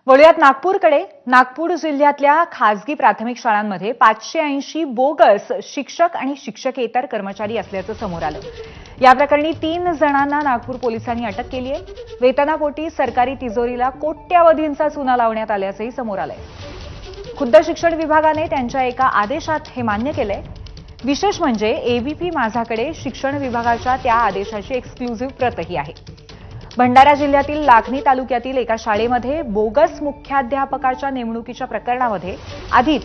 वळूयात नागपूरकडे. नागपूर जिल्ह्यातल्या खासगी प्राथमिक शाळांमध्ये 580 बोगस शिक्षक आणि शिक्षकेतर कर्मचारी असल्याचं समोर आलं. या प्रकरणी 3 जणांना नागपूर पोलिसांनी अटक केली आहे. वेतनापोटी सरकारी तिजोरीला कोट्यावधींचा चुना लावण्यात आल्याचंही समोर आलंय. खुद्द शिक्षण विभागाने त्यांच्या एका आदेशात हे मान्य केलंय. विशेष म्हणजे एबीपी माझाकडे शिक्षण विभागाच्या त्या आदेशाची एक्सक्लुझिव्ह प्रतही आहे. भंडारा जिल्ह्यातील लाखनी तालुक्यातील एका शाळेमध्ये बोगस मुख्याध्यापकाच्या नेमणुकीच्या प्रकरणामध्ये आधीच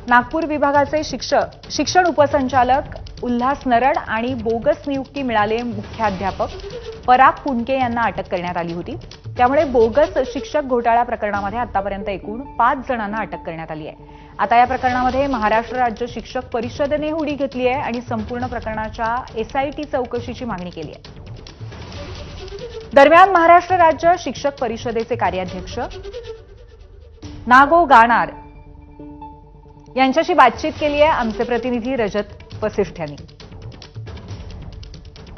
नागपूर विभागाचे शिक्षण उपसंचालक उल्हास नरड आणि बोगस नियुक्ती मिळालेले मुख्याध्यापक पराग पुणके यांना अटक करण्यात आली होती. त्यामुळे बोगस शिक्षक घोटाळा प्रकरणामध्ये आतापर्यंत एकूण 5 जणांना अटक करण्यात आली आहे. आता या प्रकरणामध्ये महाराष्ट्र राज्य शिक्षक परिषदेने उडी घेतली आहे आणि संपूर्ण प्रकरणाच्या एसआयटी चौकशीची मागणी केली आहे. दरम्यान महाराष्ट्र राज्य शिक्षक परिषदेचे कार्याध्यक्ष नागो गाणार यांच्याशी बातचीत केली आहे आमचे प्रतिनिधी रजत वसिष्ठ यांनी.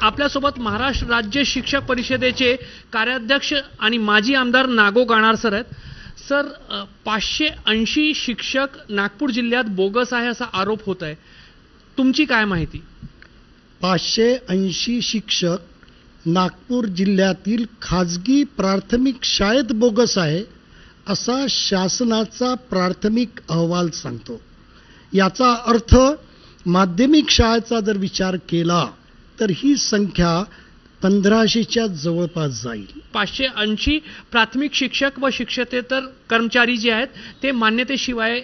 आपल्यासोबत महाराष्ट्र राज्य शिक्षक परिषदेचे कार्याध्यक्ष आणि माजी आमदार नागो गाणार सर आहेत. सर, 580 शिक्षक नागपूर जिल्ह्यात बोगस आहे असा आरोप होत आहे. तुमची काय माहिती? 580 शिक्षक नागपूर जिल्ह्यातील खाजगी प्राथमिक शाळेत बोगस आहे असा शासनाचा प्राथमिक अहवाल सांगतो. याचा अर्थ माध्यमिक शाळेचा जर विचार केला तर ही संख्या 1500च्या जवळपास जाईल. 580 प्राथमिक शिक्षक व शिक्षकेतर कर्मचारी जे आहेत ते मान्यतेशिवाय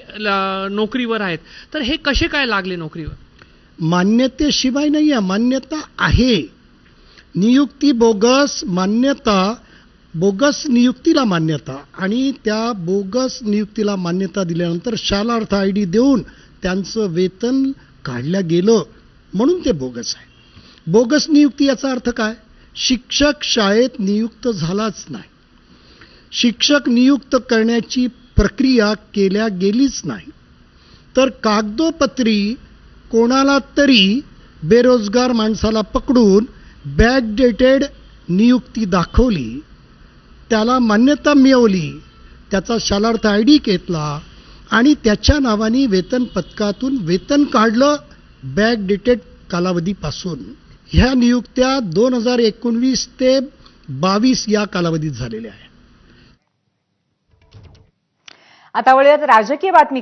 नोकरीवर आहेत. तर हे कसे काय लागले नोकरीवर? मान्यतेशिवाय नाही आहे, मान्यता आहे. नियुक्ती बोगस, मान्यता बोगस, नियुक्तीला मान्यता आणि त्या बोगस नियुक्तीला मान्यता दिल्यानंतर शालार्थ आयडी देऊन त्यांचं वेतन काढलं गेलं म्हणून ते बोगस आहे. बोगस नियुक्ती याचा अर्थ काय? शिक्षक शाळेत नियुक्त झालाच नाही, शिक्षक नियुक्त करण्याची प्रक्रिया केल्या गेलीच नाही, तर कागदोपत्री कोणाला तरी बेरोजगार माणसाला पकडून बॅकडेटेड नियुक्ती दाखवली, त्याला मान्यता मिळवली, त्याचा शालार्थ आयडी घेतला आणि त्याच्या नावाने वेतन पथकातून वेतन काढलं बॅकडेटेड कालावधीपासून. ह्या नियुक्त्या 2019 ते 22 या कालावधीत झालेल्या आहेत. आता वळूयात राजकीय बातमी.